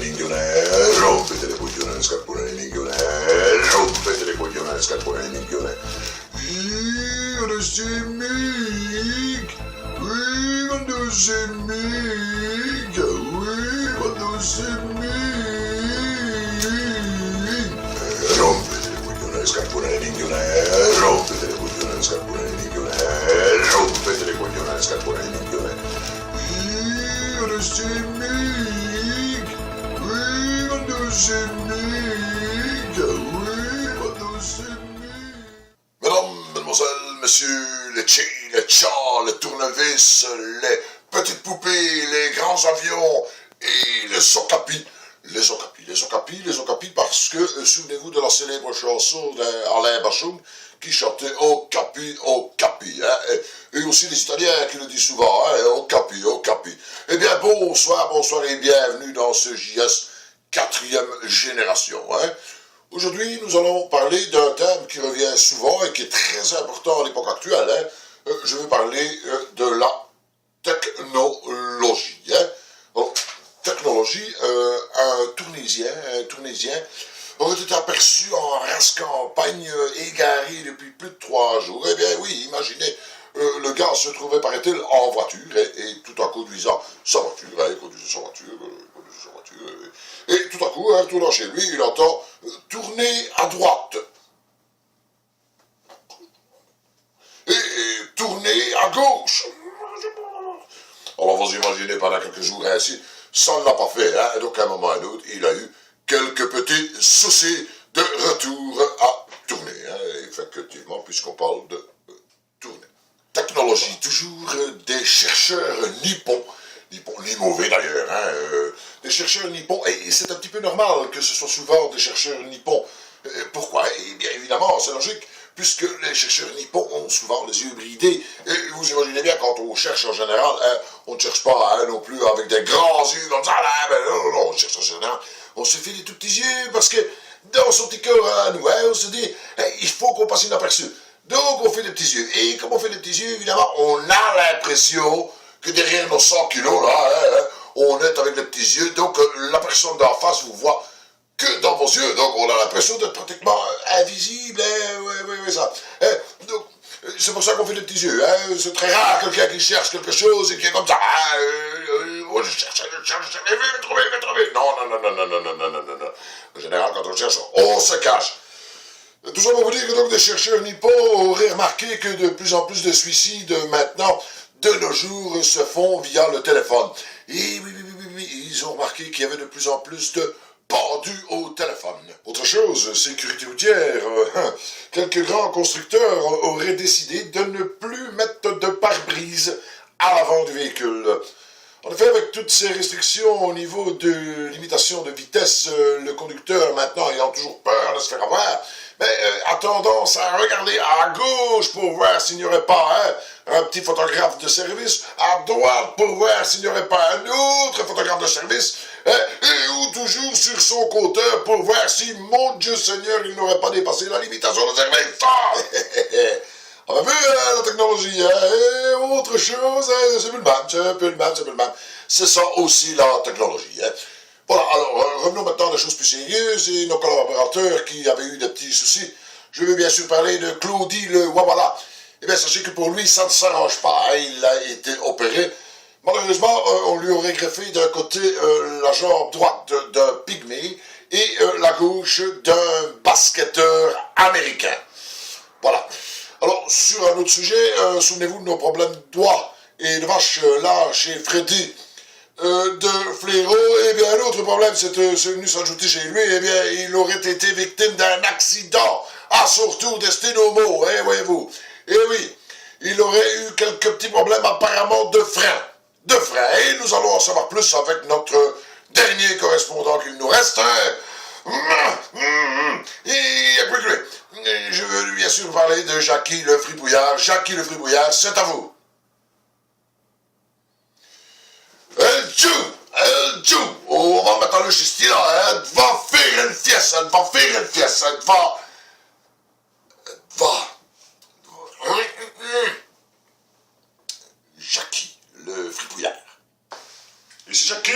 minchione, rompete le coglione, scarpone minchione, rompete le coglione, scarpone minchione. Io adesso mic, quando sei mica, quando sei mica. Rompete le coglione, scarpone minchione, rompete le coglione, scarpone minchione, rompete le coglione, scarpone minchione. Io adesso mic, quando sei mica, quando sei mica. Mesdames, mesdemoiselles, messieurs, les chi, les chats, les tournevis, les petites poupées, les grands avions et les okapis. Les okapis, parce que, souvenez-vous de la célèbre chanson d'Alain Bachung qui chantait Okapi, Okapi, hein, et aussi les Italiens qui le disent souvent, hein, Okapi, Okapi. Eh bien, bonsoir et bienvenue dans ce JS 4e génération, hein. Aujourd'hui, nous allons parler d'un thème qui revient souvent et qui est très important à l'époque actuelle, hein. Je vais parler de la technologie, hein. Alors, technologie, un Tournaisien aurait été aperçu en race campagne, égaré depuis plus de 3 jours. Eh bien oui, imaginez, le gars se trouvait, paraît-il, en voiture, et tout à coup conduisant sa voiture, et tout à coup, en retournant chez lui, il entend tourner à droite. Et tourner à gauche. Alors vous imaginez, pendant quelques jours ainsi, ça ne l'a pas fait, hein. Donc à un moment ou à un autre, il a eu quelques petits soucis de retour à tourner, hein. Effectivement, puisqu'on parle de tourner. Technologie, toujours des chercheurs nippons, ni mauvais d'ailleurs, hein, des chercheurs nippons, et c'est un petit peu normal que ce soit souvent des chercheurs nippons. Pourquoi? Eh bien évidemment, c'est logique, puisque les chercheurs nippons ont souvent les yeux bridés. Et vous imaginez bien, quand on cherche en général, hein, on ne cherche pas non plus avec des grands yeux comme ça, là, ben non, on cherche en général, on se fait des tout petits yeux, parce que dans son petit cœur à nous, hein, on se dit, il faut qu'on passe inaperçu. Donc on fait des petits yeux. Et comme on fait des petits yeux, évidemment, on a l'impression que derrière nos 100 kilos, là, hein, on est avec les petits yeux, donc la personne d'en face vous voit que dans vos yeux, donc on a l'impression d'être pratiquement invisible, hein, ouais, ça. Hein, donc, c'est pour ça qu'on fait des petits yeux, hein, c'est très rare quelqu'un qui cherche quelque chose et qui est comme ça, je cherche, vais trouver. Non. En général, quand on cherche, on se cache. Tout ça pour vous dire que donc des chercheurs nippons auraient remarqué que de plus en plus de suicides maintenant, de nos jours, se font via le téléphone. Et oui, ils ont remarqué qu'il y avait de plus en plus de pendus au téléphone. Autre chose, sécurité routière, quelques grands constructeurs auraient décidé de ne plus mettre de pare-brise à l'avant du véhicule. En effet, avec toutes ces restrictions au niveau de limitation de vitesse, le conducteur, maintenant ayant toujours peur de se faire avoir, a tendance à regarder à gauche pour voir s'il n'y aurait pas un petit photographe de service, à droite pour voir s'il n'y aurait pas un autre photographe de service, ou toujours sur son compteur pour voir si, mon Dieu Seigneur, il n'aurait pas dépassé la limitation de service. On a vu la technologie, et autre chose, c'est plus le même, c'est ça aussi la technologie. Voilà, alors revenons maintenant à des choses plus sérieuses et nos collaborateurs qui avaient eu des petits soucis. Je veux bien sûr parler de Claudie le Wawala. Eh bien, sachez que pour lui, ça ne s'arrange pas, hein. Il a été opéré. Malheureusement, on lui aurait greffé d'un côté la jambe droite d'un pygmée et la gauche d'un basketteur américain. Voilà. Alors, sur un autre sujet, souvenez-vous de nos problèmes de doigts et de vache là chez Freddy de Fléau. Eh bien, un autre problème c'est venu s'ajouter chez lui. Eh bien, il aurait été victime d'un accident à son retour d'Esténomo, hein, voyez-vous. Eh oui, il aurait eu quelques petits problèmes apparemment de frein. Et nous allons en savoir plus avec notre dernier correspondant qu'il nous reste. Et je veux bien sûr parler de Jackie le Fripouillard. Jackie le Fripouillard, c'est à vous. Elle joue. On va mettre le chez là. Elle va faire une fiesse. Jackie le Fripouillard. Ici Jackie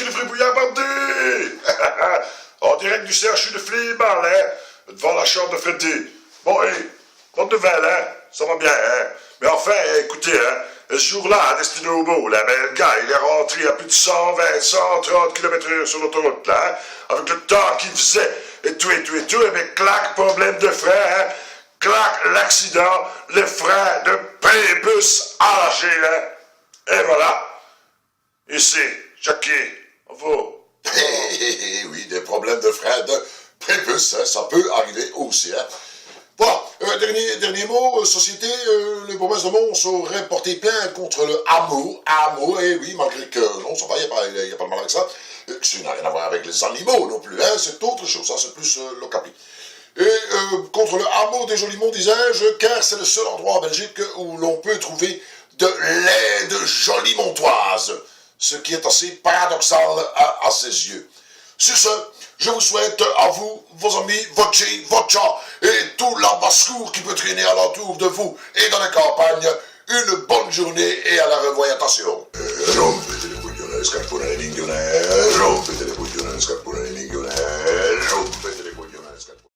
le Fripouillard. Freddy! En direct du CHU de Flimal, hein? Devant la chambre de Freddy. Bon, hé, bonne nouvelle, hein? Ça va bien, hein? Mais enfin, écoutez, hein? Ce jour-là, à Destinobo, là, ben, le gars, il est rentré à plus de 120, 130 km/h sur l'autoroute, là, hein? Avec le temps qu'il faisait, et tout, et bien, clac, problème de frein, hein? Clac, l'accident, le frein de prébus arraché, hein? Et voilà. Ici, Jackie, bravo. Oui, des problèmes de frein de prépuce, hein, ça peut arriver aussi. Hein. Voilà, dernier mot, société, les promesses de Mons auraient porté plainte contre le hameau, et oui, malgré que, non, ça va, il n'y a pas de mal avec ça, ça n'a rien à voir avec les animaux non plus, hein, c'est autre chose, ça c'est plus l'ocapi. Et contre le hameau des Jolimont, disais-je, car c'est le seul endroit en Belgique où l'on peut trouver de lait de jolimontoise, ce qui est assez paradoxal à ses yeux. Sur ce, je vous souhaite à vous, vos amis, votre chien, votre chat et tout la basse-cour qui peut traîner alentour de vous et dans la campagne, une bonne journée et à la revoyation.